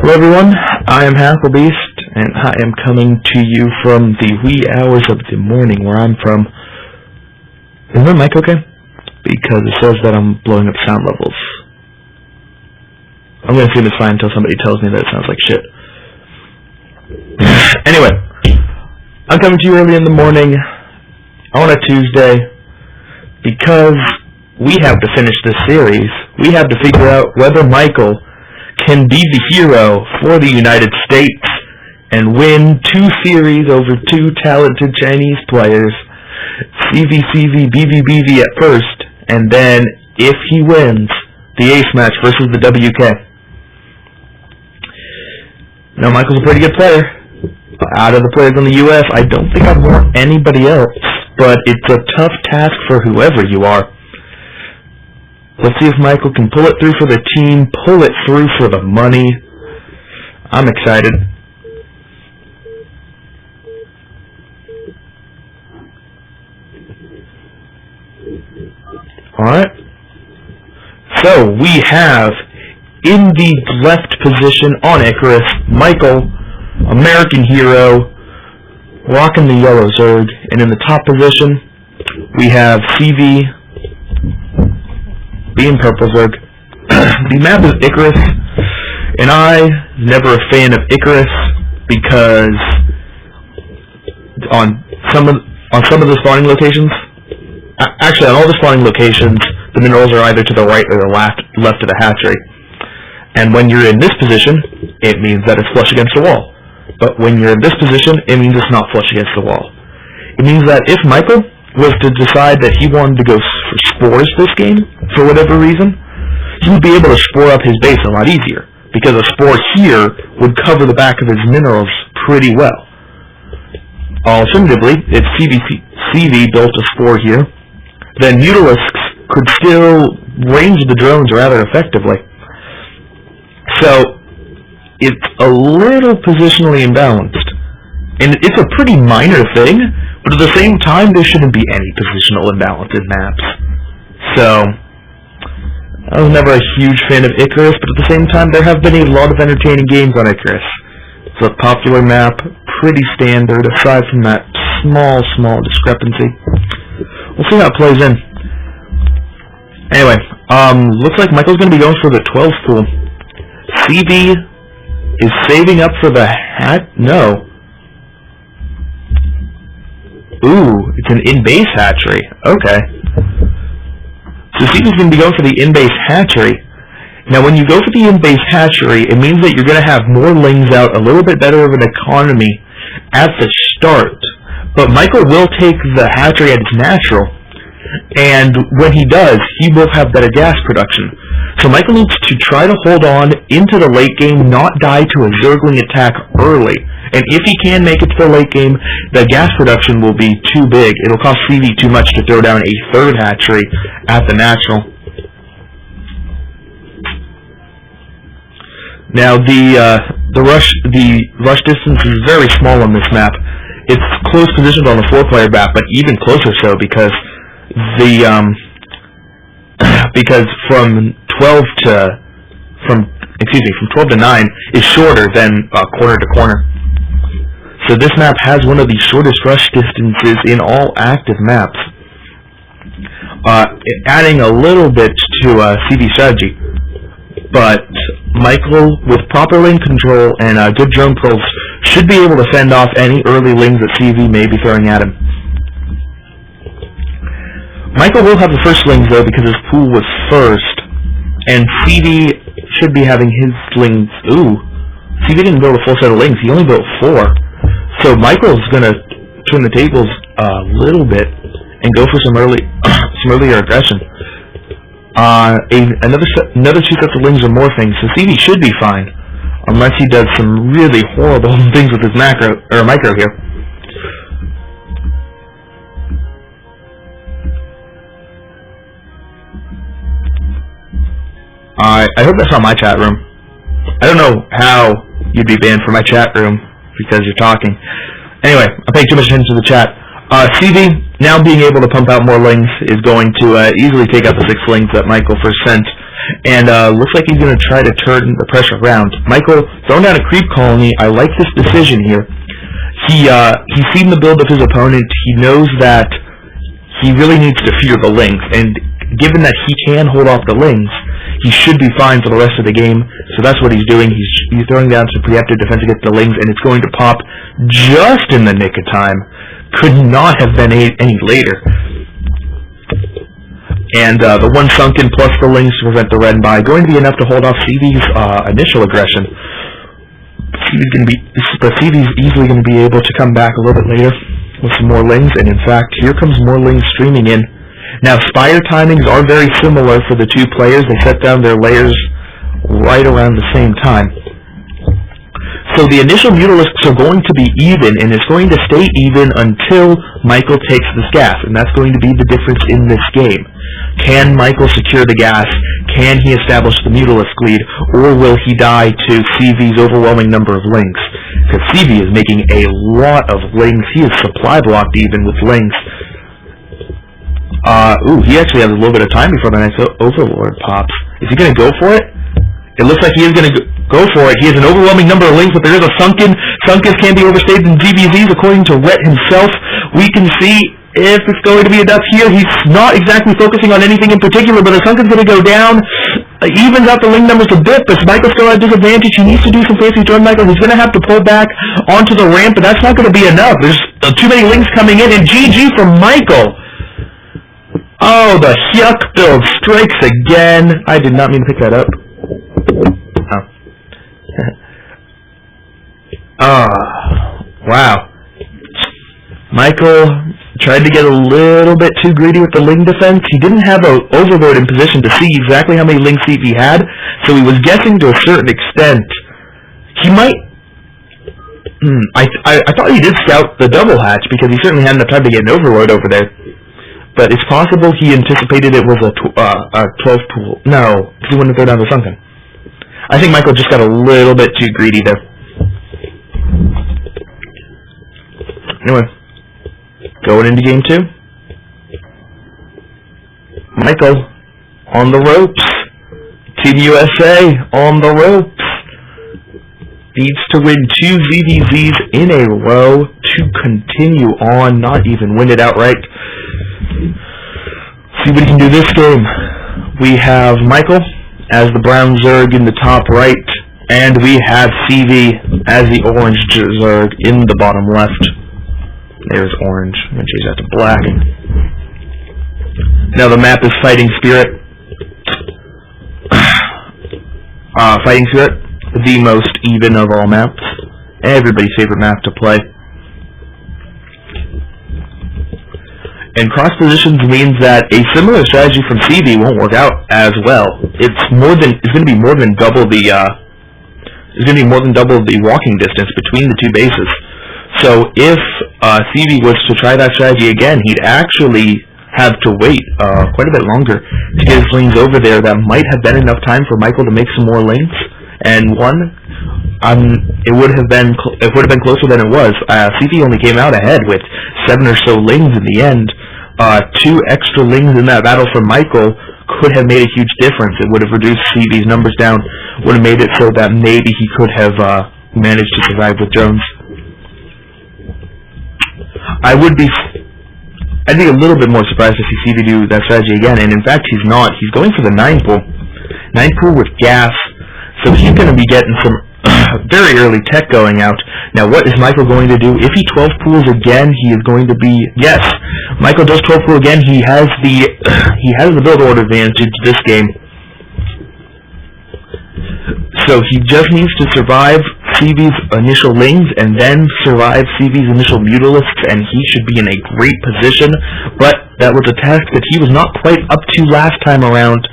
Hello everyone, I am Hacklebeast, and I am coming to you from the wee hours of the morning where I'm from. Is my mic okay? Because it says that I'm blowing up sound levels. I'm going to assume it's fine until somebody tells me that it sounds like shit. Anyway, I'm coming to you early in the morning on a Tuesday because we have to finish this series. We have to figure out whether Michael can be the hero for the United States and win 2 series over 2 talented Chinese players, CV, BV at first, and then, if he wins, the ace match versus the WK. Now, Michael's a pretty good player. Out of the players in the U.S., I don't think I'd want anybody else, but it's a tough task for whoever you are. Let's see if Michael can pull it through for the team, pull it through for the money. I'm excited. Alright. So, we have, in the left position on Icarus, Michael, American hero, rocking the yellow Zerg. And in the top position, we have CV, being purple Zerg. The map is Icarus, and I'm never a fan of Icarus because on some of the spawning locations, actually on all the spawning locations, the minerals are either to the right or the left of the hatchery. And when you're in this position, it means that it's flush against the wall. But when you're in this position, it means it's not flush against the wall. It means that if Michael was to decide that he wanted to go for spores this game, for whatever reason, he would be able to spore up his base a lot easier, because a spore here would cover the back of his minerals pretty well. Alternatively, if CV built a spore here, then Mutalisks could still range the drones rather effectively. So, it's a little positionally imbalanced. And it's a pretty minor thing, but at the same time, there shouldn't be any positional imbalance in maps. So, I was never a huge fan of Icarus, but at the same time, there have been a lot of entertaining games on Icarus. It's a popular map, pretty standard, aside from that small discrepancy. We'll see how it plays in. Anyway, looks like Michael's going to be going for the 12 pool. CV is saving up for the hat? No. Ooh, it's an in-base hatchery. Okay. So CV's going to be going for the in-base hatchery. Now, when you go for the in-base hatchery, it means that you're going to have more lings out, a little bit better of an economy at the start. But Michael will take the hatchery at its natural. And when he does, he will have better gas production. So Michael needs to try to hold on into the late game, not die to a Zergling attack early. And if he can make it to the late game, the gas production will be too big. It'll cost CV too much to throw down a 3rd hatchery at the natural. Now the rush distance is very small on this map. It's close positioned on the 4-player map, but even closer so because from 12 to 9 is shorter than corner to corner. So this map has one of the shortest rush distances in all active maps, adding a little bit to CV strategy. But Michael, with proper lane control and good drone pulls, should be able to fend off any early lings that CV may be throwing at him. Michael will have the first lings though because his pool was first, and CV should be having his lings. Ooh, CV didn't build a full set of lings, he only built 4. So Michael's gonna turn the tables a little bit and go for some earlier aggression. Another 2 sets of lings or more things, so CV should be fine, unless he does some really horrible things with his micro here. I hope that's not my chat room. I don't know how you'd be banned from my chat room because you're talking. Anyway, I'm paying too much attention to the chat. CV, now being able to pump out more lings, is going to easily take out the 6 lings that Michael first sent. And looks like he's going to try to turn the pressure around. Michael throwing down a creep colony. I like this decision here. He's seen the build of his opponent. He knows that he really needs to fear the Lings, and given that he can hold off the Lings, he should be fine for the rest of the game. So that's what he's doing. He's throwing down some preemptive defense against the Lings, and it's going to pop just in the nick of time. Could not have been any later. And the one sunken plus the Lings to prevent the red and buy going to be enough to hold off CV's initial aggression. CV's easily going to be able to come back a little bit later with some more Lings, and in fact, here comes more Lings streaming in. Now, Spire timings are very similar for the two players. They set down their layers right around the same time. So the initial Mutalisks are going to be even, and it's going to stay even until Michael takes this gas, and that's going to be the difference in this game. Can Michael secure the gas? Can he establish the Mutalisk lead, or will he die to CV's overwhelming number of Lings? Because CV is making a lot of Lings. He is supply blocked even with Lings. He actually has a little bit of time before the next Overlord pops. Is he going to go for it? It looks like he is going to go for it. He has an overwhelming number of Lings, but there is a Sunken. Sunkens can be overstayed in GBZs, according to Rhett himself. We can see if it's going to be enough here. He's not exactly focusing on anything in particular, but the Sunken's going to go down. Evens out the Ling numbers a bit, but Michael's still at a disadvantage. He needs to do some fancy turn, Michael. He's going to have to pull back onto the ramp, but that's not going to be enough. There's too many Lings coming in, and GG from Michael. Oh, the Hyuk build strikes again. I did not mean to pick that up. Wow. Michael tried to get a little bit too greedy with the Ling defense. He didn't have an Overlord in position to see exactly how many Ling CV he had, so he was guessing to a certain extent. He might... I thought he did scout the double hatch, because he certainly had enough time to get an Overlord over there. But it's possible he anticipated it was a 12 pool. No, because he wouldn't throw down the Sunken. I think Michael just got a little bit too greedy there. Anyway, going into game 2. Michael on the ropes. Team USA on the ropes. Needs to win 2 ZDZs in a row to continue on, not even win it outright. See what he can do this game. We have Michael as the brown Zerg in the top right, and we have CV as the orange Zerg in the bottom left. There's orange. I'm going to change that to black. Now the map is Fighting Spirit. Fighting Spirit, the most even of all maps. Everybody's favorite map to play. And cross positions means that a similar strategy from CV won't work out as well. It's going to be more than double the walking distance between the two bases. So if CV was to try that strategy again, he'd actually have to wait quite a bit longer to get his lanes over there. That might have been enough time for Michael to make some more lanes. And it would have been closer than it was. CV only came out ahead with 7 or so lanes in the end. 2 extra Lings in that battle for Michael could have made a huge difference. It would have reduced CV's numbers down, would have made it so that maybe he could have managed to survive with drones. I'd be a little bit more surprised to see CV do that strategy again, and in fact he's not. He's going for the 9 pool. 9 pool with gas, so he's going to be getting some very early tech going out. Now what is Michael going to do? If he 12 pools again, he is going to be... Yes, Michael does 12 pool again. He has the build order advantage this game. So he just needs to survive CV's initial Lings and then survive CV's initial Mutalisks, and he should be in a great position. But that was a task that he was not quite up to last time around.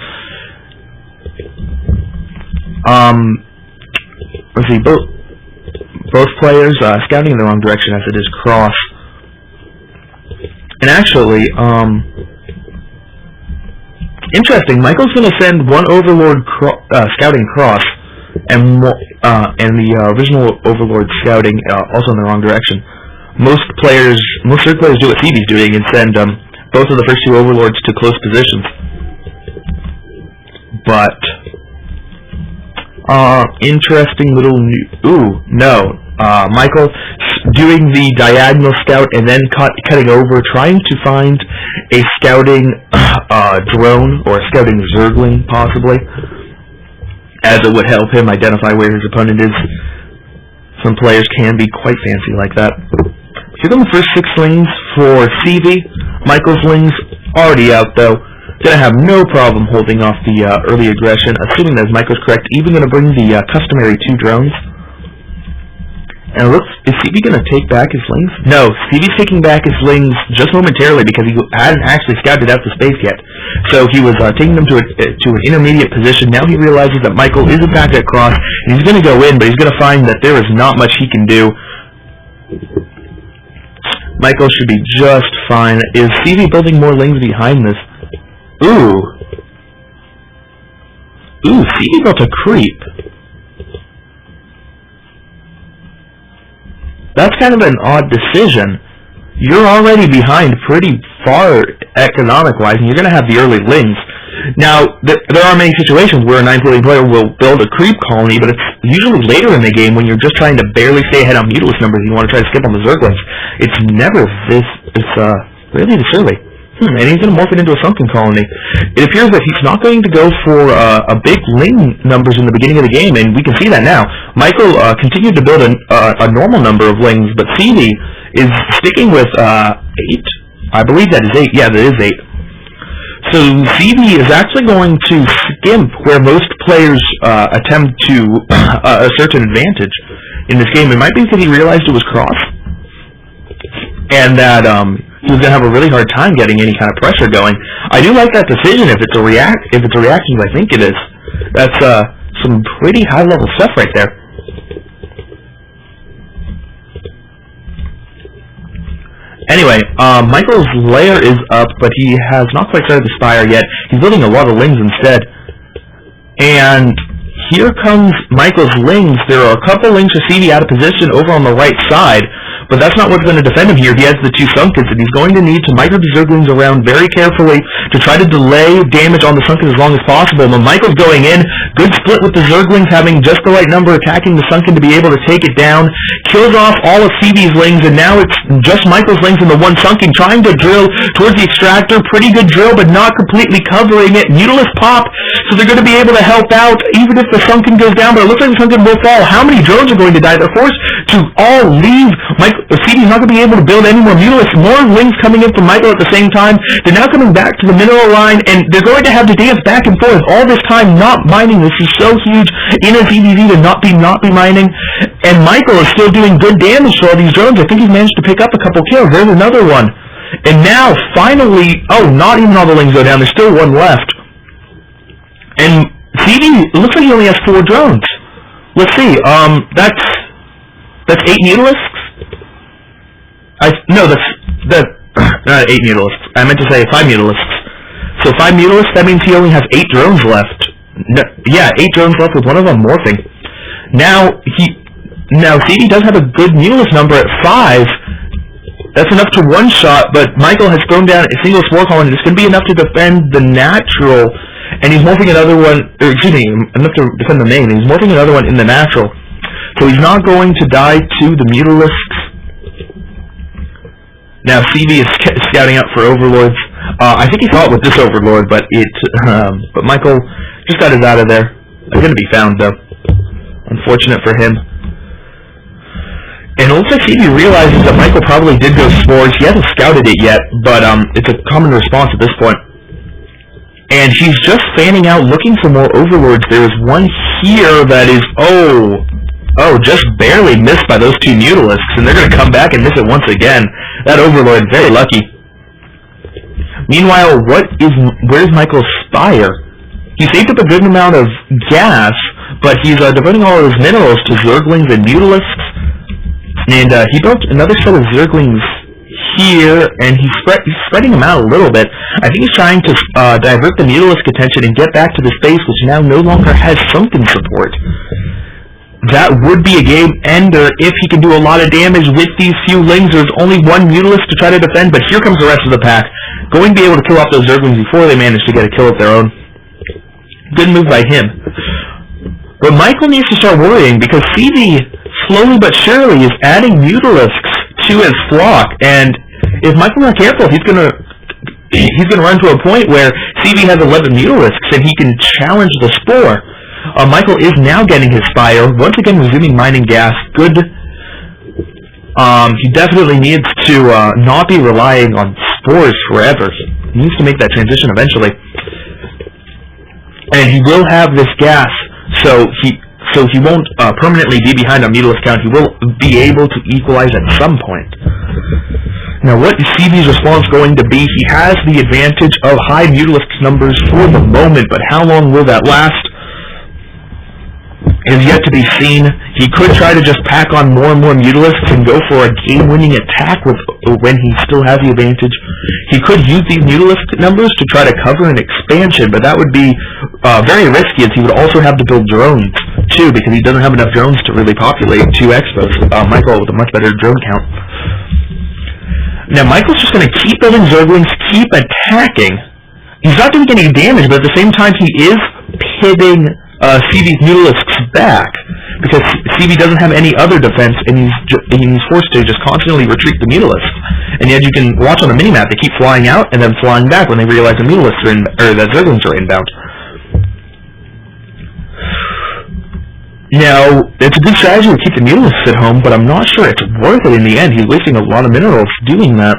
Let's see, both players scouting in the wrong direction as it is cross. And actually, interesting, Michael's going to send one Overlord scouting cross, and the original Overlord scouting also in the wrong direction. Most Zerg players do what CV's doing and send both of the first 2 Overlords to close positions. but interesting little Michael doing the diagonal scout and then cutting over, trying to find a scouting drone or a scouting Zergling, possibly, as it would help him identify where his opponent is. Some players can be quite fancy like that. Here come the first 6 lings for CV. Michael's lings already out, though. Gonna have no problem holding off the early aggression, assuming that Michael's correct. Even gonna bring the customary 2 drones. And looks, is CV gonna take back his lings? No, CV's taking back his lings just momentarily because he hadn't actually scouted out the space yet. So he was taking them to an intermediate position. Now he realizes that Michael is in fact at cross, and he's gonna go in, but he's gonna find that there is not much he can do. Michael should be just fine. Is CV building more lings behind this? Ooh, CV built a creep. That's kind of an odd decision. You're already behind pretty far economic-wise, and you're going to have the early lings. Now, there are many situations where a 9th living player will build a creep colony, but it's usually later in the game when you're just trying to barely stay ahead on Mutalisk numbers and you want to try to skip on the Zerglings. It's never this, really this early. And he's going to morph it into a sunken colony. It appears that he's not going to go for a big ling numbers in the beginning of the game, and we can see that now. Michael continued to build a normal number of lings, but CV is sticking with 8. I believe that is 8. Yeah, that is 8. So CV is actually going to skimp where most players attempt to assert an advantage in this game. It might be because he realized it was cross, and that he was going to have a really hard time getting any kind of pressure going. I do like that decision if it's a reaction, I think it is. That's some pretty high-level stuff right there. Anyway, Michael's lair is up, but he has not quite started the spire yet. He's building a lot of lings instead. And here comes Michael's lings. There are a couple lings for CV out of position over on the right side, but that's not what's going to defend him here. He has the 2 Sunkens, and he's going to need to micro the Zerglings around very carefully to try to delay damage on the Sunken as long as possible. But Michael's going in. Good split with the Zerglings, having just the right number, attacking the Sunken to be able to take it down. Kills off all of CV's lings, and now it's just Michael's lings and the 1 Sunken trying to drill towards the extractor. Pretty good drill, but not completely covering it. Mutalisk pop, so they're going to be able to help out, even if the Sunken goes down, but it looks like the Sunken will fall. How many drones are going to die? They're forced to all leave. CV's not going to be able to build any more Mutalisks. More lings coming in from Michael at the same time. They're now coming back to the mineral line, and they're going to have to dance back and forth all this time not mining. This is so huge in a ZVZ to not be mining. And Michael is still doing good damage to all these drones. I think he's managed to pick up a couple kills. There's another one. And now, finally, not even all the lings go down. There's still 1 left. And CV, it looks like he only has 4 drones. Let's see. That's 8 Mutalisks? No, that's not 8 Mutalisks. I meant to say 5 Mutalisks. So 5 Mutalisks, that means he only has 8 drones left. No, yeah, 8 drones left with one of them morphing. Now CD does have a good Mutalisk number at 5. That's enough to one-shot, but Michael has thrown down a single Spore Colony. It's going to be enough to defend the natural, and he's morphing another one, enough to defend the main. He's morphing another one in the natural. So he's not going to die to the Mutalisks. Now CV is scouting out for Overlords. I think he thought with this Overlord, but but Michael just got his out of there. They're going to be found, though. Unfortunate for him. And it looks like CV realizes that Michael probably did go Spores. He hasn't scouted it yet, but it's a common response at this point. And he's just fanning out, looking for more Overlords. There's one here that is, just barely missed by those 2 Mutalisks, and they're going to come back and miss it once again. That Overlord, very lucky. Meanwhile, where's Michael's Spire? He saved up a good amount of gas, but he's devoting all of his minerals to Zerglings and Mutalisks. And he built another set of Zerglings here, and he's spreading them out a little bit. I think he's trying to divert the Mutalisk attention and get back to the space, which now no longer has Sunken support. That would be a game ender if he can do a lot of damage with these few lings. There's only 1 Mutalisk to try to defend, but here comes the rest of the pack. Going to be able to kill off those Zerglings before they manage to get a kill of their own. Good move by him. But Michael needs to start worrying because CV, slowly but surely, is adding Mutalisks to his flock, and if Michael's not careful, he's gonna run to a point where CV has 11 Mutalisks and he can challenge the Spore. Michael is now getting his Spire, once again resuming mining gas. Good. He definitely needs to not be relying on Spores forever. He needs to make that transition eventually. And he will have this gas, so he won't permanently be behind on Mutalisk count. He will be able to equalize at some point. Now, what is CV's response going to be? He has the advantage of high Mutalisk numbers for the moment, but how long will that last is yet to be seen. He could try to just pack on more and more Mutalisks and go for a game-winning attack when he still has the advantage. He could use these Mutalisk numbers to try to cover an expansion, but that would be very risky, as he would also have to build drones, too, because he doesn't have enough drones to really populate 2 expos. Michael with a much better drone count. Now, Michael's just going to keep building Zerglings, keep attacking. He's not doing any damage, but at the same time, he is pitting CV's Mutalisks back, because CV doesn't have any other defense, and he's forced to just constantly retreat the Mutalisks. And yet you can watch on the minimap, they keep flying out and then flying back when they realize the Mutalisks are the Zerglings are inbound. Now, it's a good strategy to keep the Mutalisks at home, but I'm not sure it's worth it in the end. He's wasting a lot of minerals doing that.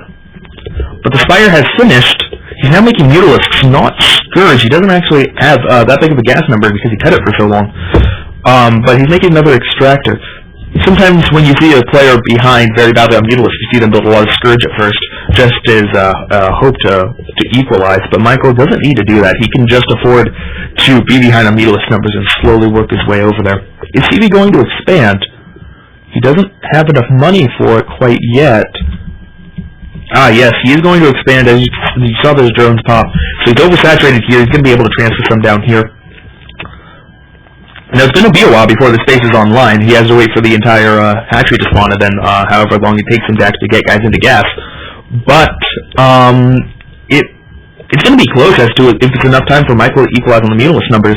But the Spire has finished. He's now making Mutalisks, not Scourge. He doesn't actually have that big of a gas number because he cut it for so long. But he's making another Extractor. Sometimes when you see a player behind very badly on Mutalisks, you see them build a lot of Scourge at first, just as hope to equalize. But Michael doesn't need to do that. He can just afford to be behind on Mutalisk numbers and slowly work his way over there. Is CV going to expand? He doesn't have enough money for it quite yet. Ah, yes, he is going to expand, as you saw those drones pop. So he's oversaturated here. He's going to be able to transfer some down here. Now, it's going to be a while before the space is online. He has to wait for the entire hatchery to spawn, and then however long it takes him to actually get guys into gas. But it's going to be close as to if it's enough time for Michael to equalize on the Mutalisk numbers.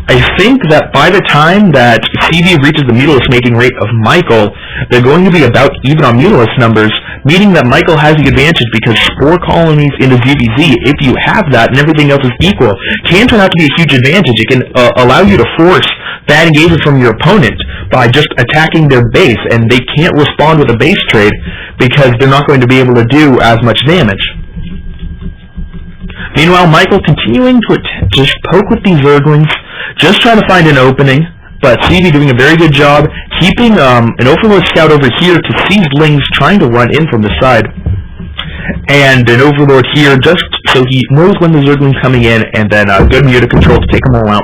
I think that by the time that CV reaches the Mutalisk mating rate of Michael, they're going to be about even on Mutalisk numbers, meaning that Michael has the advantage because Spore colonies into ZVZ, if you have that and everything else is equal, can turn out to be a huge advantage. It can allow you to force bad engagement from your opponent by just attacking their base, and they can't respond with a base trade because they're not going to be able to do as much damage. Meanwhile, Michael continuing to just poke with these Zerglings, just trying to find an opening, but CV doing a very good job keeping an Overlord Scout over here to seize Lings trying to run in from the side. And an Overlord here just so he knows when the Zergling's coming in, and then good Muta control to take them all out.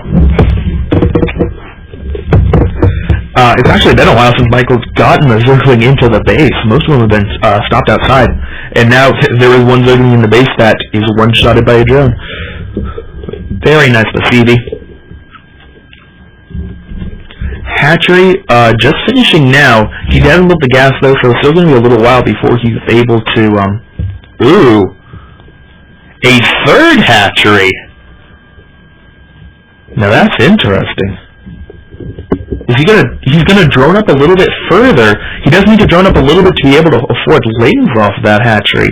It's actually been a while since Michael's gotten a Zergling into the base. Most of them have been stopped outside. And now there is one Zergling in the base that is one-shotted by a drone. Very nice by CV. Hatchery, just finishing now. He hasn't lit the gas though, so it's still going to be a little while before he's able to, ooh. A third hatchery! Now that's interesting. He's gonna drone up a little bit further. He does need to drone up a little bit to be able to afford Lings off that hatchery.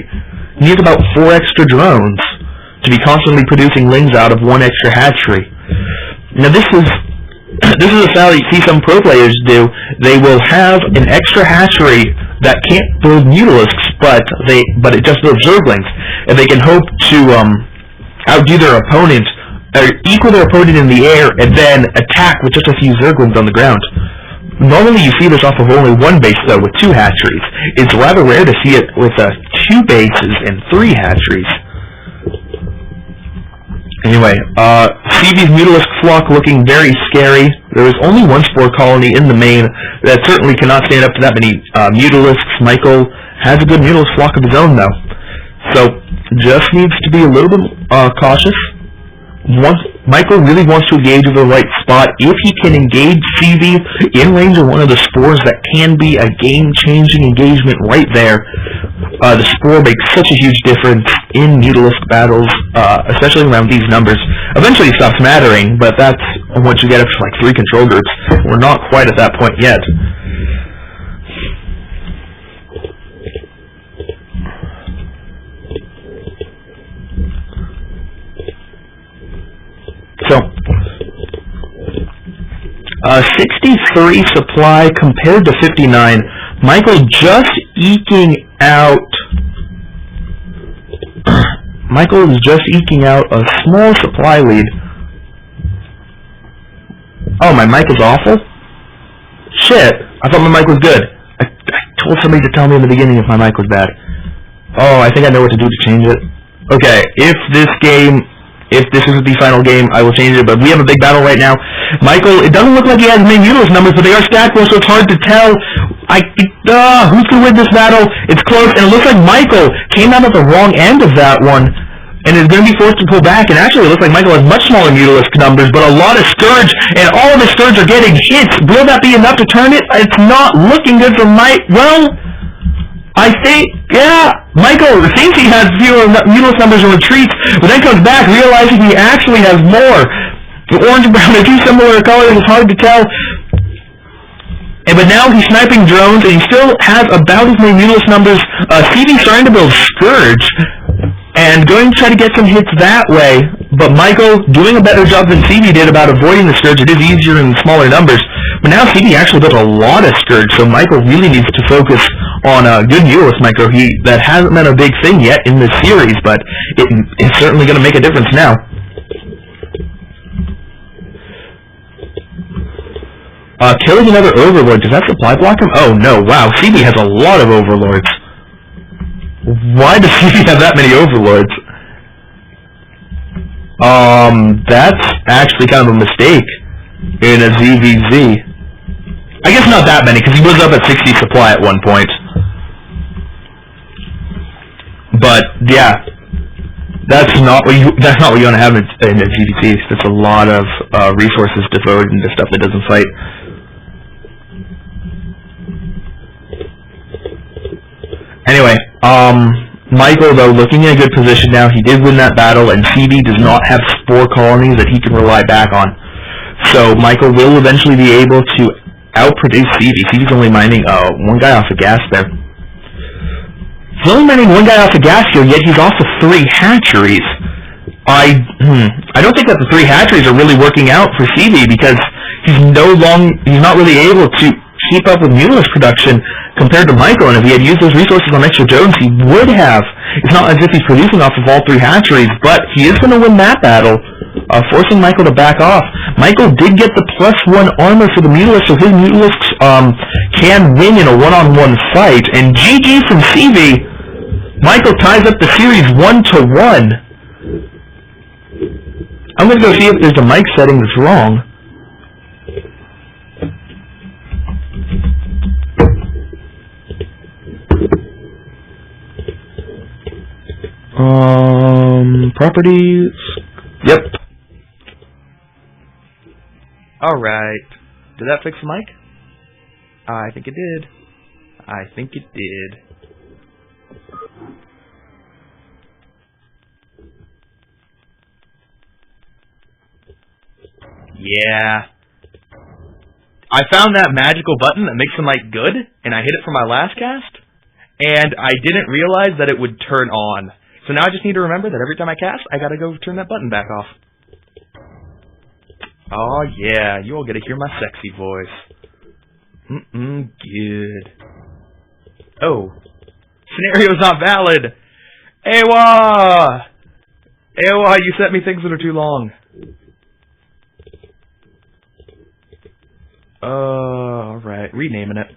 He needs about 4 extra drones to be constantly producing Lings out of 1 extra hatchery. Now this is a style you see some pro players do. They will have an extra hatchery that can't build Mutalisks, but it just builds Zerglings, and they can hope to outdo their opponent, or equal their opponent in the air, and then attack with just a few Zerglings on the ground. Normally you see this off of only 1 base, though, with 2 hatcheries. It's rather rare to see it with 2 bases and 3 hatcheries. Anyway, CV's Mutalisk flock looking very scary. There is only 1 Spore colony in the main that certainly cannot stand up to that many Mutalisks. Michael has a good Mutalisk flock of his own, though. So, just needs to be a little bit cautious. Michael really wants to engage with the right spot. If he can engage CV in range of one of the spores, that can be a game-changing engagement right there. The spore makes such a huge difference in Mutalisk battles, especially around these numbers. Eventually it stops mattering, but that's once you get up to like 3 control groups. We're not quite at that point yet. So, 63 supply compared to 59. Michael just eking out. Michael is just eking out a small supply lead. Oh, my mic is awful? Shit, I thought my mic was good. I told somebody to tell me in the beginning if my mic was bad. Oh, I think I know what to do to change it. Okay, if this isn't the final game, I will change it, but we have a big battle right now. Michael, it doesn't look like he has many Mutalisk numbers, but they are stacked well, so it's hard to tell. Who's going to win this battle? It's close, and it looks like Michael came out at the wrong end of that one, and is going to be forced to pull back, and actually it looks like Michael has much smaller Mutalisk numbers, but a lot of Scourge, and all of the Scourge are getting hits. Will that be enough to turn it? It's not looking good for Mike. Well, I think, yeah, Michael thinks he has fewer Mutalisk numbers and retreats, but then comes back realizing he actually has more. The orange and brown are too similar colors, it's hard to tell. But now he's sniping drones, and he still has about as many Mutalisk numbers. CV starting to build Scourge, and going to try to get some hits that way. But Michael doing a better job than CV did about avoiding the Scourge. It is easier in smaller numbers. But now CV actually built a lot of Scourge, so Michael really needs to focus on a good Mutalisk micro. That hasn't been a big thing yet in this series, but it's certainly going to make a difference now. Killing another Overlord, does that supply block him? Oh no, wow, CV has a lot of Overlords. Why does CV have that many Overlords? That's actually kind of a mistake in a ZVZ. I guess not that many, because he was up at 60 supply at one point. But yeah, that's not what you want to have in a ZVZ. That's a lot of resources devoted into stuff that doesn't fight. Anyway, Michael, though, looking in a good position now. He did win that battle, and CV does not have spore colonies that he can rely back on. So Michael will eventually be able to outproduce CV. CV's only mining one guy off of gas there. He's only mining one guy off of gas here, yet he's off of 3 hatcheries. I don't think that the 3 hatcheries are really working out for CV, because he's not really able to keep up with Mutalisk production compared to Michael, and if he had used those resources on extra drones, he would have. It's not as if he's producing off of all 3 hatcheries, but he is going to win that battle, forcing Michael to back off. Michael did get the +1 armor for the Mutalisk, so his Mutalisks can win in a one-on-one fight, and GG from CV. Michael ties up the series 1-1. I'm going to go see if there's a mic setting that's wrong. Properties. Yep. Alright. Did that fix the mic? I think it did. I think it did. Yeah. I found that magical button that makes the mic good, and I hit it for my last cast, and I didn't realize that it would turn on. So now I just need to remember that every time I cast, I gotta go turn that button back off. Oh yeah, you all get to hear my sexy voice. Good. Oh. Scenario's not valid! Ewa! Ewa, you set me things that are too long. Alright, renaming it.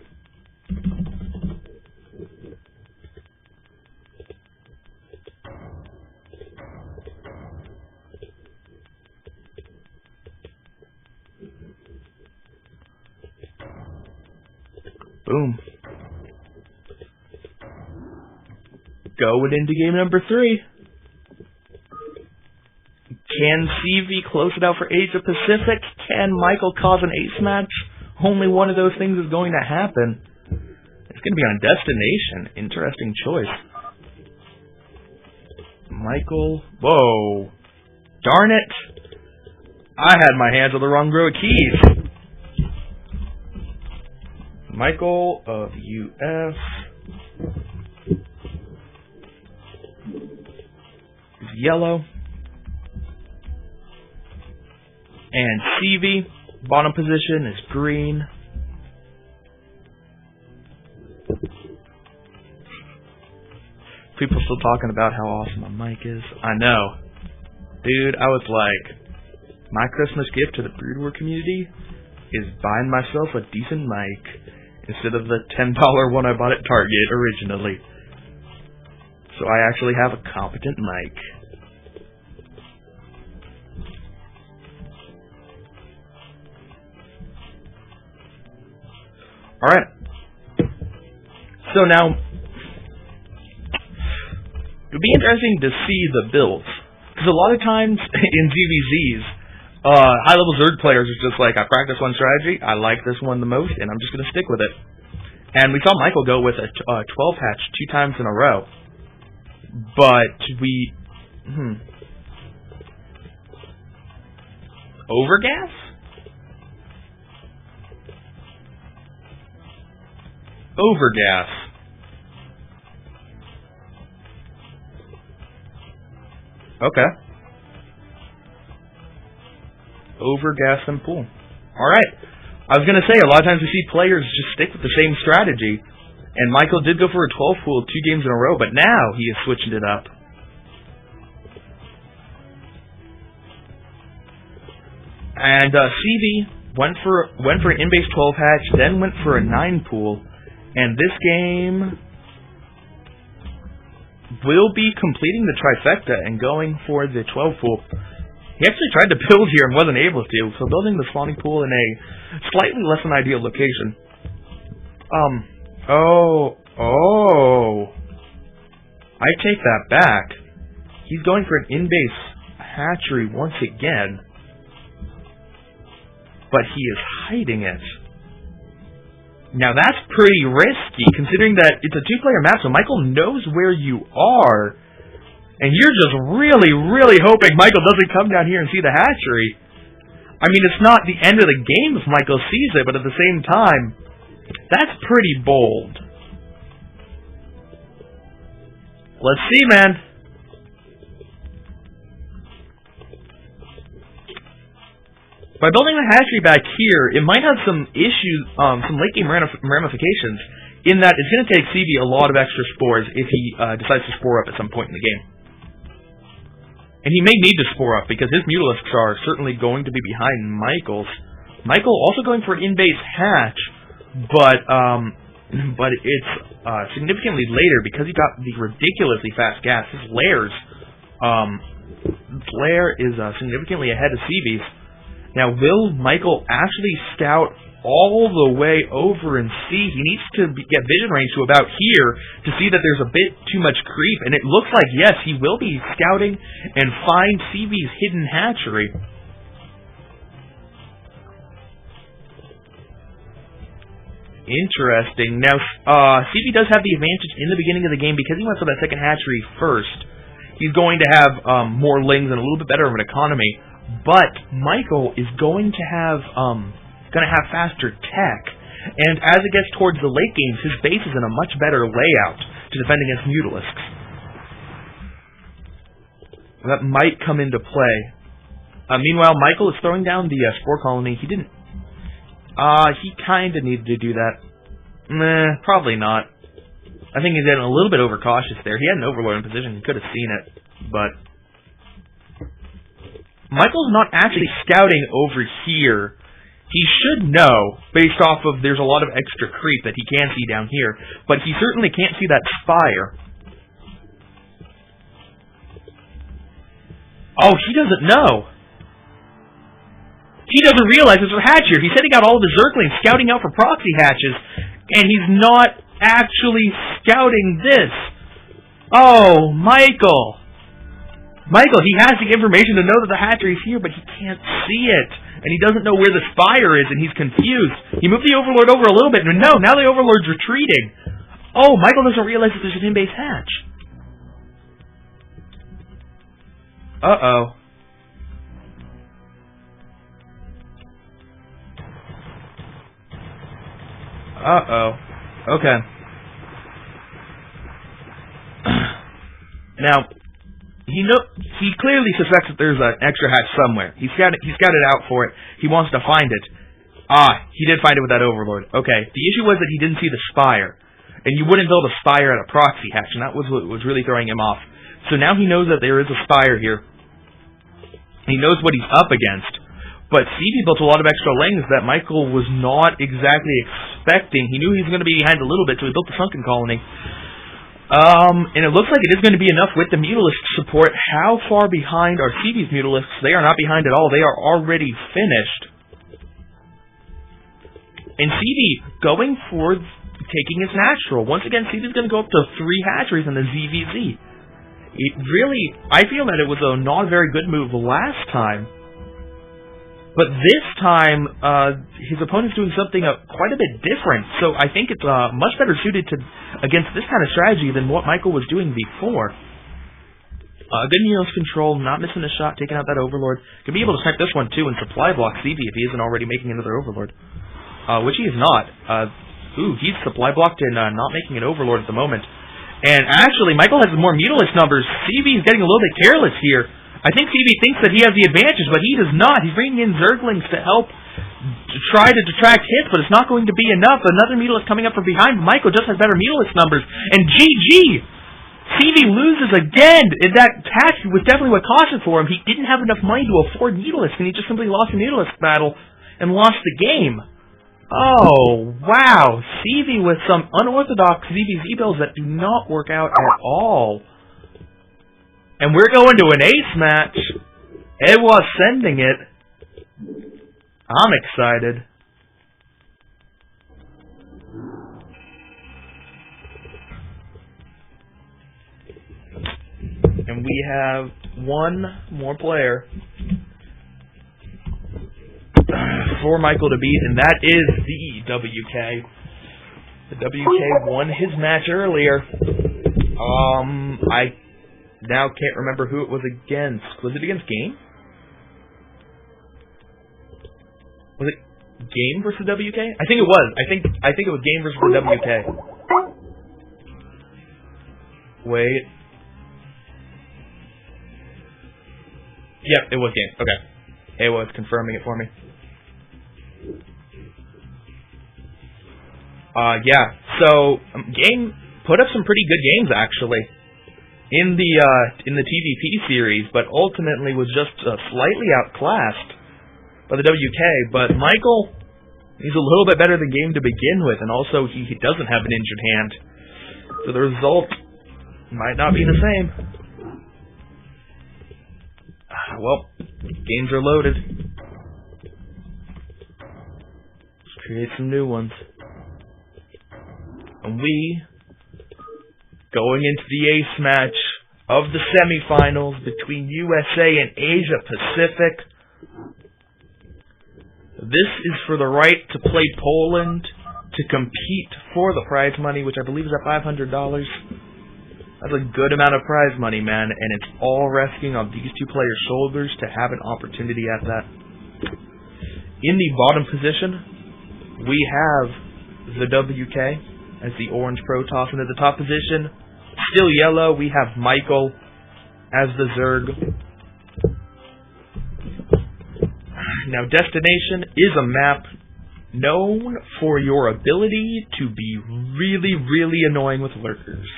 Boom. Going into game number 3. Can CV close it out for Asia Pacific? Can Michael cause an ace match? Only one of those things is going to happen. It's going to be on Destination. Interesting choice. Michael. Whoa. Darn it. I had my hands on the wrong row of keys. Michael of US is yellow. And CV, bottom position, is green. People still talking about how awesome my mic is. I know. Dude, I was like, my Christmas gift to the Brood War community is buying myself a decent mic instead of the $10 one I bought at Target originally. So I actually have a competent mic. Alright. So now, it would be interesting to see the builds. Because a lot of times in GVZs, high-level Zerg players are just like, I practice one strategy, I like this one the most, and I'm just going to stick with it. And we saw Michael go with a 12 hatch 2 times in a row. But we... Overgas? Overgas. Okay. Overgas and pool. Alright. I was going to say, a lot of times we see players just stick with the same strategy. And Michael did go for a 12 pool 2 games in a row, but now he is switching it up. And CV went for an in-base 12 hatch, then went for a 9 pool. And this game will be completing the trifecta and going for the 12 pool. He actually tried to build here and wasn't able to, so building the spawning pool in a slightly less than ideal location. I take that back. He's going for an in-base hatchery once again. But he is hiding it. Now that's pretty risky, considering that it's a 2-player map, so Michael knows where you are. And you're just really, really hoping Michael doesn't come down here and see the hatchery. I mean, it's not the end of the game if Michael sees it, but at the same time, that's pretty bold. Let's see, man. By building the hatchery back here, it might have some issues, some late game ramifications, in that it's going to take CV a lot of extra spores if he decides to spore up at some point in the game. And he may need to spore up, because his Mutalisks are certainly going to be behind Michael's. Michael also going for an in-base hatch, but it's significantly later because he got the ridiculously fast gas. His lair is significantly ahead of CV's. Now, will Michael actually scout all the way over and see? He needs to get vision range to about here to see that there's a bit too much creep, and it looks like, yes, he will be scouting and find CV's hidden hatchery. Interesting. Now, CV does have the advantage in the beginning of the game because he went for that second hatchery first. He's going to have more lings and a little bit better of an economy. But Michael is going to have faster tech, and as it gets towards the late games, his base is in a much better layout to defend against Mutalisks. That might come into play. Meanwhile, Michael is throwing down the spore colony. He didn't. He kind of needed to do that. Nah, probably not. I think he's getting a little bit overcautious there. He had an overlord in position. He could have seen it, but Michael's not actually scouting over here. He should know, based off of there's a lot of extra creep that he can see down here, but he certainly can't see that spire. Oh, he doesn't know. He doesn't realize there's a hatch here. He said he got all of his Zerglings scouting out for proxy hatches, and he's not actually scouting this. Oh, Michael. Michael, he has the information to know that the hatchery is here, but he can't see it. And he doesn't know where the spire is, and he's confused. He moved the Overlord over a little bit, and no, now the Overlord's retreating. Oh, Michael doesn't realize that there's an in-base hatch. Uh-oh. Uh-oh. Okay. Now, he clearly suspects that there's an extra hatch somewhere. He's got it out for it. He wants to find it. He did find it with that Overlord. Okay. The issue was that he didn't see the spire. And you wouldn't build a spire at a proxy hatch, and that was what was really throwing him off. So now he knows that there is a spire here. He knows what he's up against. But CV built a lot of extra lanes that Michael was not exactly expecting. He knew he was going to be behind a little bit, so he built the Sunken Colony. And it looks like it is going to be enough with the Mutalisk support. How far behind are CV's Mutalisks? They are not behind at all. They are already finished. And CV going for taking his natural. Once again, CV is going to go up to 3 hatcheries in the ZVZ. It really, I feel that it was a not very good move last time. But this time, his opponent's doing something quite a bit different. So I think it's much better suited against this kind of strategy than what Michael was doing before. Good Mutalisk control, not missing a shot, taking out that Overlord. Could be able to snipe this one too and supply block CV if he isn't already making another Overlord. Which he is not. He's supply blocked and not making an Overlord at the moment. And actually, Michael has more Mutalisk numbers. CV is getting a little bit careless here. I think CV thinks that he has the advantage, but he does not. He's bringing in Zerglings to help try to detract hits, but it's not going to be enough. Another Mutalisk coming up from behind. Michael just has better Mutalisk numbers. And GG! CV loses again. And that hatch was definitely what cost it for him. He didn't have enough money to afford Mutalisk, and he just simply lost the Mutalisk battle and lost the game. Oh, wow. CV with some unorthodox ZVZ builds that do not work out at all. And we're going to an ace match. It was sending it. I'm excited. And we have one more player for Michael to beat, and that is the WK. The WK won his match earlier. I now can't remember who it was against. Was it against Game? Was it Game versus WK? I think it was. I think it was Game versus the WK. Wait. Yep, it was Game. Okay. It was confirming it for me. Yeah. So Game put up some pretty good games actually in the TVP series, but ultimately was just slightly outclassed by the WK. But Michael, he's a little bit better than Game to begin with, and also he doesn't have an injured hand, so the result might not be the same. Well, games are loaded. Let's create some new ones. And we, going into the ace match of the semifinals between USA and Asia Pacific. This is for the right to play Poland, to compete for the prize money, which I believe is at $500. That's a good amount of prize money, man, and it's all resting on these two players' shoulders to have an opportunity at that. In the bottom position, we have the WK as the orange Protoss, and at the top position, still yellow, we have Michael as the Zerg. Now, Destination is a map known for your ability to be really, really annoying with lurkers.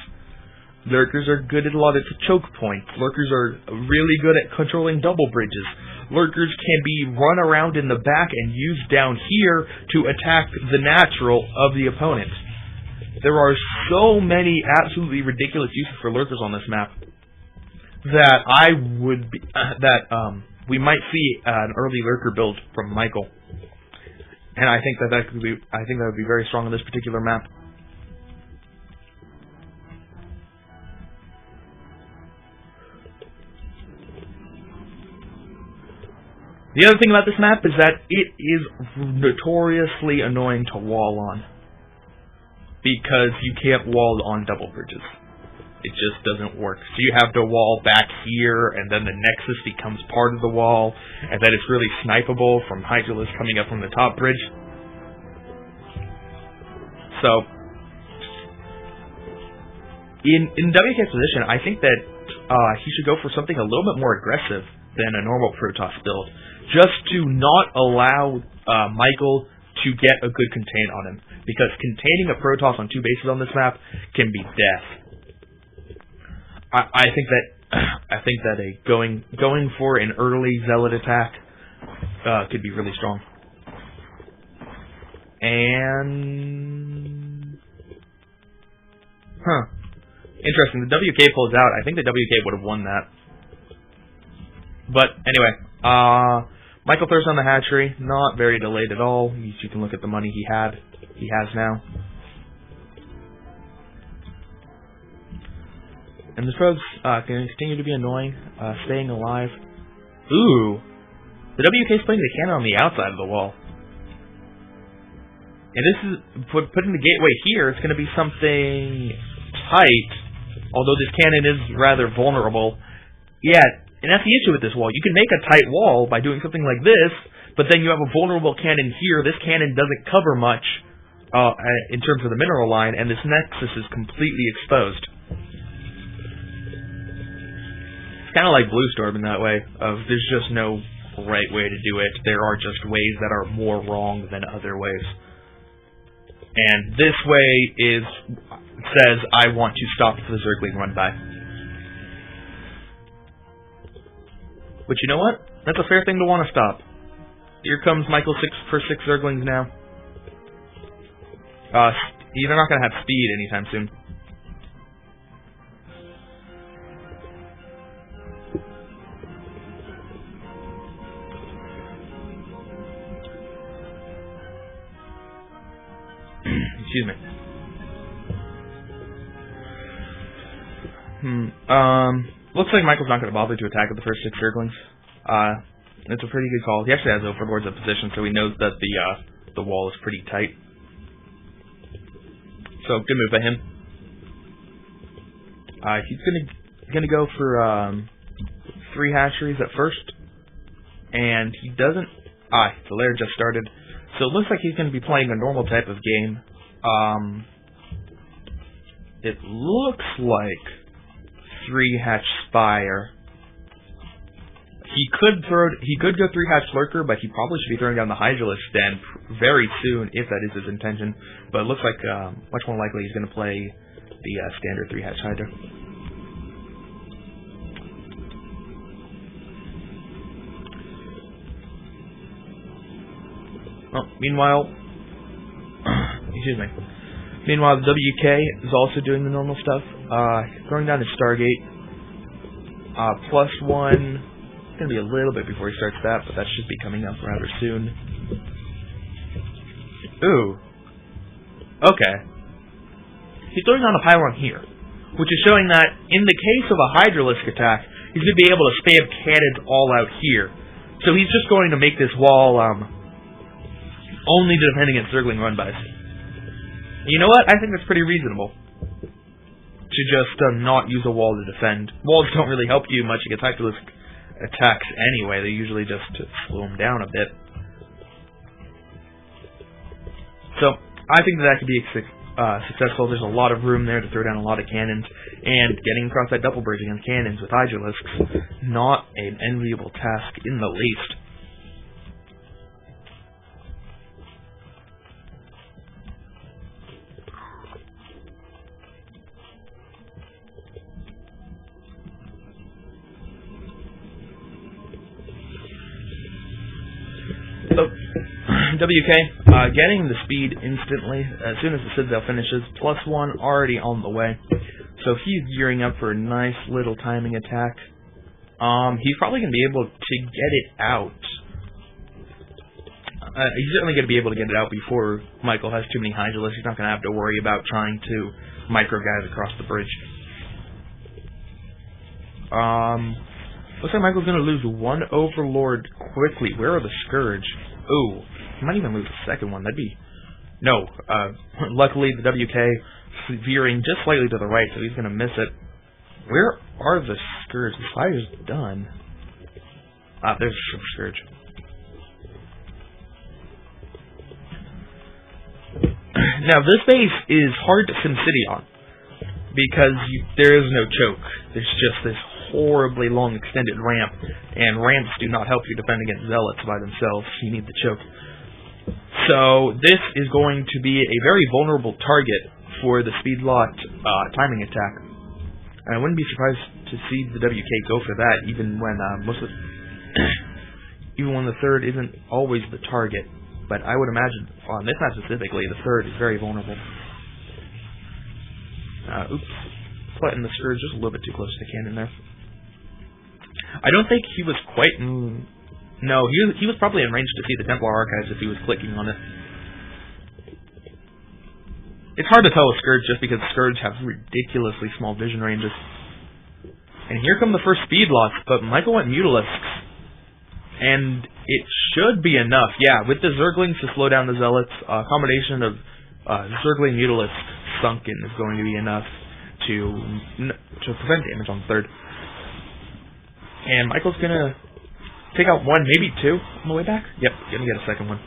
Lurkers are good at a lot of choke points. Lurkers are really good at controlling double bridges. Lurkers can be run around in the back and used down here to attack the natural of the opponent. There are so many absolutely ridiculous uses for lurkers on this map that we might see an early lurker build from Michael, and I think that would be very strong on this particular map. The other thing about this map is that it is notoriously annoying to wall on, because you can't wall on double bridges. It just doesn't work. So you have to wall back here, and then the Nexus becomes part of the wall, and then it's really snipeable from Hydralisk coming up from the top bridge. So, in WK's position, I think that he should go for something a little bit more aggressive than a normal Protoss build, just to not allow Michael to get a good contain on him, because containing a Protoss on 2 bases on this map can be death. I think that going for an early Zealot attack could be really strong. And interesting. The WK pulls out. I think the WK would have won that. But anyway, Michael throws on the hatchery. Not very delayed at all. You can look at the money he has now. And the probes can continue to be annoying, staying alive. Ooh! The WK's putting the cannon on the outside of the wall. And this is, putting the gateway here, it's going to be something tight, although this cannon is rather vulnerable. Yeah, and that's the issue with this wall. You can make a tight wall by doing something like this, but then you have a vulnerable cannon here. This cannon doesn't cover much in terms of the mineral line, and this Nexus is completely exposed. Kind of like Bluestorm in that way, of there's just no right way to do it. There are just ways that are more wrong than other ways. And this way says, I want to stop the Zergling run by. But you know what? That's a fair thing to want to stop. Here comes Michael 6 for 6 Zerglings now. They're not going to have speed anytime soon. Excuse me. Looks like Michael's not going to bother to attack with the first 6 Zerglings. It's a pretty good call. He actually has Overlords in position, so he knows that the wall is pretty tight. So good move by him. He's gonna go for 3 hatcheries at first, and he doesn't. The lair just started, so it looks like he's going to be playing a normal type of game. It looks like 3-hatch Spire. He could go 3-hatch Lurker, but he probably should be throwing down the Hydralisk then very soon, if that is his intention. But it looks like much more likely he's going to play the standard 3-hatch Hydra. Oh, meanwhile, excuse me. Meanwhile, the WK is also doing the normal stuff. Throwing down his Stargate. +1. It's going to be a little bit before he starts that, but that should be coming up rather soon. Ooh. Okay. He's throwing on a pylon here, which is showing that in the case of a Hydralisk attack, he's going to be able to spam cannons all out here. So he's just going to make this wall only defending against Zergling run-bys. You know what? I think that's pretty reasonable. To just not use a wall to defend. Walls don't really help you much against Hydralisk attacks anyway. They usually just slow them down a bit. So, I think that could be successful. There's a lot of room there to throw down a lot of cannons, and getting across that double bridge against cannons with Hydralisks, not an enviable task in the least. So, WK, getting the speed instantly, as soon as the Citadel finishes, +1 already on the way. So he's gearing up for a nice little timing attack. He's probably going to be able to get it out. He's certainly going to be able to get it out before Michael has too many Hydralisks. He's not going to have to worry about trying to micro guys across the bridge. Looks like Michael's going to lose one Overlord quickly. Where are the Scourge? Ooh, he might even lose the second one. That'd be... No. Luckily, the WK veering just slightly to the right, so he's going to miss it. Where are the Scourge? The fire's done. Ah, there's a Scourge. Now, this base is hard to SimCity on, because there is no choke. There's just this horribly long extended ramp, and ramps do not help you defend against Zealots by themselves. You need the choke. So, this is going to be a very vulnerable target for the speed-locked timing attack. And I wouldn't be surprised to see the WK go for that, even when even when the third isn't always the target. But I would imagine, on this map specifically, the third is very vulnerable. Oops. Putting the Scourge just a little bit too close to the cannon there. I don't think he was quite... No, he was probably in range to see the Templar Archives if he was clicking on it. It's hard to tell with Scourge just because Scourge have ridiculously small vision ranges. And here come the first speed locks, but Michael went Mutalisks. And it should be enough. Yeah, with the Zerglings to slow down the Zealots, a combination of Zergling Mutalisk sunken is going to be enough to prevent damage on the third. And Michael's going to take out one, maybe two on the way back. Yep, going to get a second one.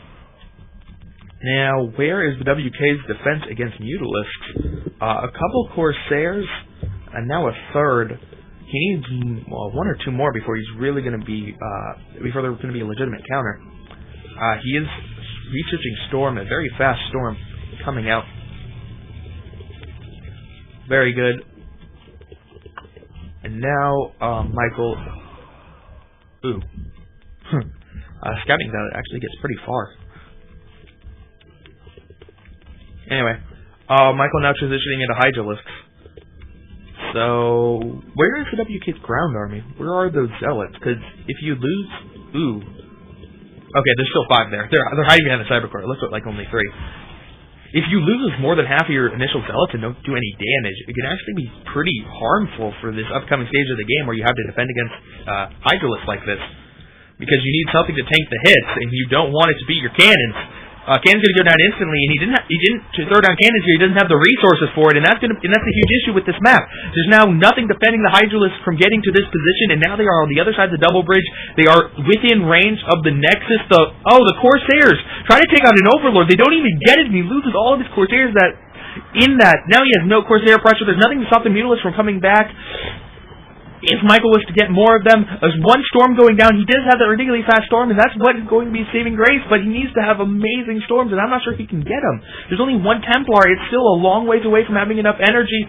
Now, where is the WK's defense against Mutalisks? A couple Corsairs, and now a third. He needs one or two more before he's really going to be before there's going to be a legitimate counter. He is researching Storm, a very fast Storm coming out. Very good. And now Michael. Ooh, scouting that actually gets pretty far. Anyway, Michael now transitioning into Hydralisks. So, where is the WK's ground army? Where are those Zealots? Because if you lose... Ooh. Okay, there's still 5 there. They're hiding behind the Cybercore. It looks like only 3. If you lose more than half of your initial Zealots and don't do any damage, it can actually be pretty harmful for this upcoming stage of the game where you have to defend against Hydralisks like this. Because you need something to tank the hits, and you don't want it to be your cannons. Cannon's going to go down instantly, and he didn't to throw down cannons here. He doesn't have the resources for it, and that's a huge issue with this map. There's now nothing defending the Hydralisks from getting to this position, and now they are on the other side of the double bridge. They are within range of the Nexus. The Corsairs try to take out an Overlord. They don't even get it, and he loses all of his Corsairs. Now he has no Corsair pressure. There's nothing to stop the Mutalisks from coming back. If Michael was to get more of them, there's one Storm going down. He does have that ridiculously fast Storm, and that's what is going to be saving grace, but he needs to have amazing Storms, and I'm not sure he can get them. There's only one Templar. It's still a long ways away from having enough energy,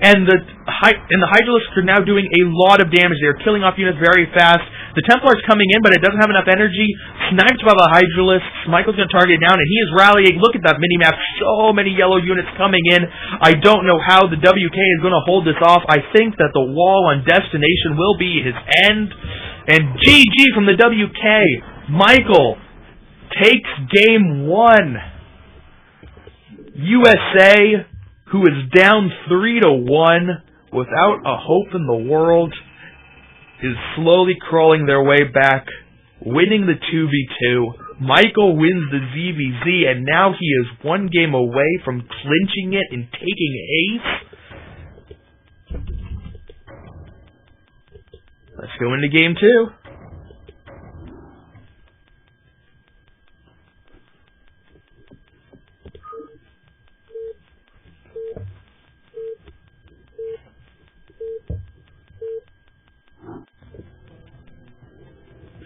and the Hydralisks are now doing a lot of damage. They're killing off units very fast. The Templar's coming in, but it doesn't have enough energy. Sniped by the Hydralisks. Michael's going to target it down, and he is rallying. Look at that mini-map. So many yellow units coming in. I don't know how the WK is going to hold this off. I think that the wall on Destination will be his end. And GG from the WK. Michael takes game 1. USA, who is down 3-1 without a hope in the world, is slowly crawling their way back, winning the 2v2. Michael wins the ZVZ, and now he is one game away from clinching it and taking ace. Let's go into game 2.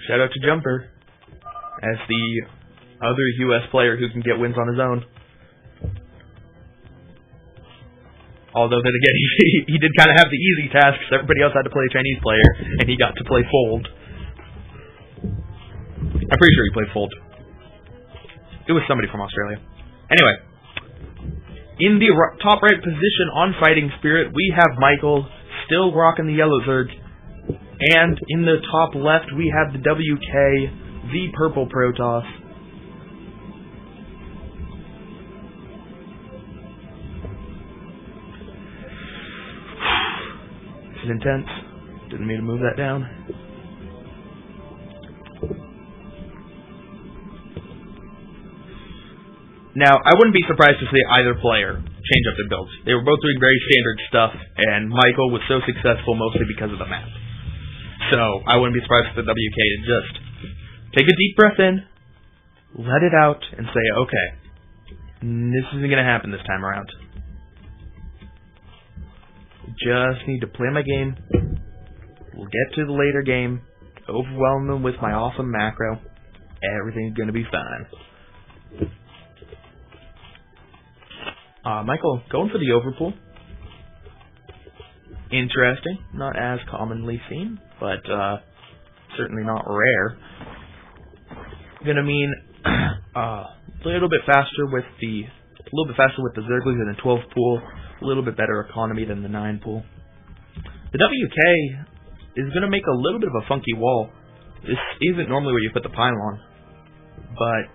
Shout out to Jumper as the other US player who can get wins on his own. Although then again, he did kind of have the easy task because everybody else had to play a Chinese player, and he got to play Fold. I'm pretty sure he played Fold. It was somebody from Australia. Anyway, in the top right position on Fighting Spirit, we have Michael still rocking the yellow Zerg. And in the top left, we have the WK, the purple Protoss. This is intense. Didn't mean to move that down. Now, I wouldn't be surprised to see either player change up their builds. They were both doing very standard stuff, and Michael was so successful mostly because of the map. So, I wouldn't be surprised for the WK to just take a deep breath in, let it out, and say, okay, this isn't going to happen this time around. Just need to play my game. We'll get to the later game, overwhelm them with my awesome macro. Everything's going to be fine. Michael, going for the overpool. Interesting. Not as commonly seen, but certainly not rare. Gonna mean a little bit faster with the Zerglings and the 12 pool. A little bit better economy than the 9 pool. The WK is gonna make a little bit of a funky wall. This isn't normally where you put the pylon, but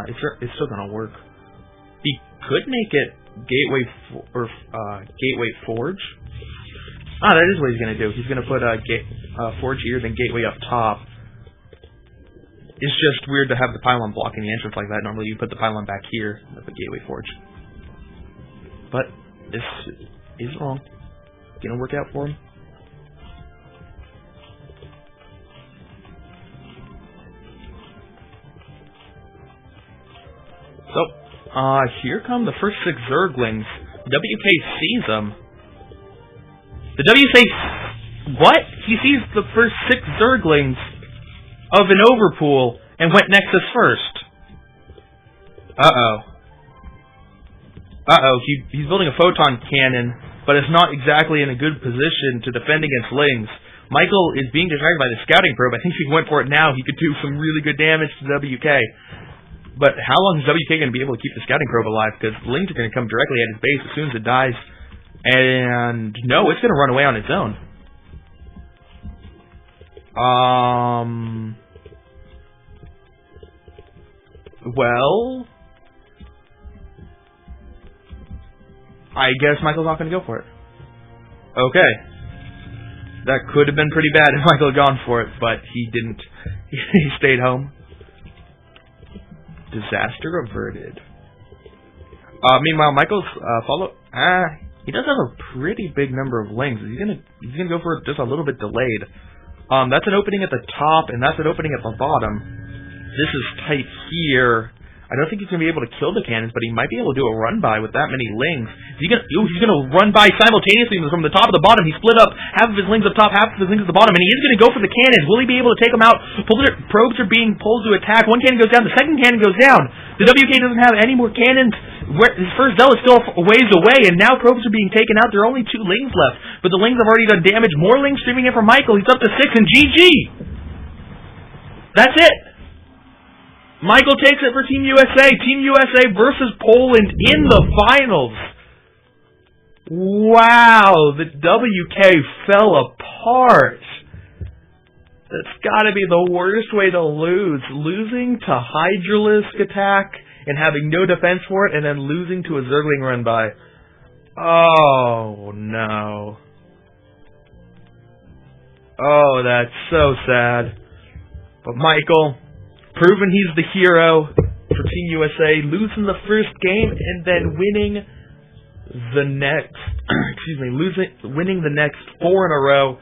it's still gonna work. He could make it Gateway Forge. That is what he's gonna do. He's gonna put Forge here, then Gateway up top. It's just weird to have the pylon blocking the entrance like that. Normally you put the pylon back here with the Gateway Forge. But this is wrong. Gonna work out for him. So, here come the first 6 Zerglings. WK sees them. The WK... What? He sees the first 6 Zerglings of an overpool and went Nexus first. Uh-oh. He's building a photon cannon, but it's not exactly in a good position to defend against Lings. Michael is being distracted by the scouting probe. I think if he went for it now, he could do some really good damage to WK. But how long is WK going to be able to keep the scouting probe alive? Because Lings are going to come directly at his base as soon as it dies. And no, it's going to run away on its own. Well, I guess Michael's not going to go for it. Okay. That could have been pretty bad if Michael had gone for it, but he didn't. He stayed home. Disaster averted. Meanwhile, Michael's he does have a pretty big number of Lings. He's gonna go for it just a little bit delayed. That's an opening at the top, and that's an opening at the bottom. This is tight here. I don't think he's going to be able to kill the cannons, but he might be able to do a run-by with that many Lings. He's going to run by simultaneously from the top to the bottom. He split up half of his Lings up top, half of his Lings at the bottom, and he is going to go for the cannons. Will he be able to take them out? Probes are being pulled to attack. One cannon goes down. The second cannon goes down. The WK doesn't have any more cannons. His first Zell is still a ways away, and now probes are being taken out. There are only 2 Lings left, but the Lings have already done damage. More Lings streaming in from Michael. He's up to 6, and GG! That's it! Michael takes it for Team USA. Team USA versus Poland in the finals. Wow, the WK fell apart. That's got to be the worst way to lose. Losing to Hydralisk attack and having no defense for it, and then losing to a Zergling run by. Oh, no. Oh, that's so sad. But Michael, proving he's the hero for Team USA, losing the first game and then winning the next, winning the next 4 in a row,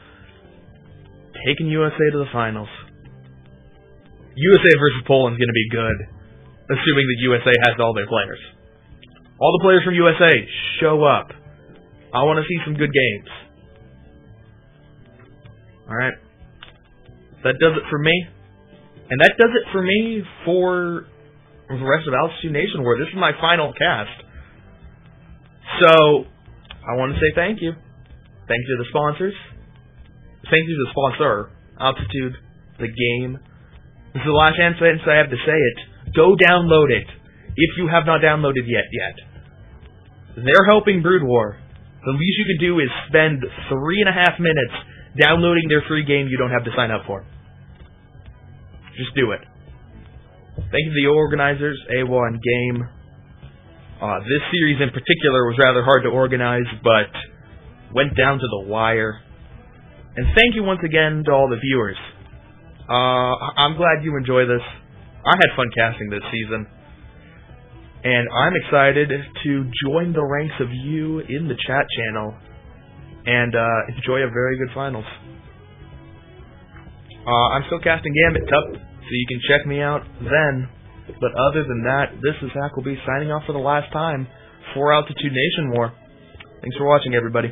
taking USA to the finals. USA versus Poland's going to be good, assuming that USA has all their players. All the players from USA, show up. I want to see some good games. Alright. That does it for me. And that does it for me for the rest of Altitude Nation War. This is my final cast. So, I want to say thank you. Thank you to the sponsors. Thank you to the sponsor, Altitude, the game. This is the last chance I have to say it. Go download it, if you have not downloaded yet. They're helping Brood War. The least you can do is spend 3.5 minutes downloading their free game you don't have to sign up for. Just do it. Thank you to the organizers, AWA and Game. This series in particular was rather hard to organize, but went down to the wire. And thank you once again to all the viewers. I'm glad you enjoy this. I had fun casting this season. And I'm excited to join the ranks of you in the chat channel and enjoy a very good finals. I'm still casting Gambit Cup, so you can check me out then. But other than that, this is Hackleby signing off for the last time for Altitude Nation War. Thanks for watching, everybody.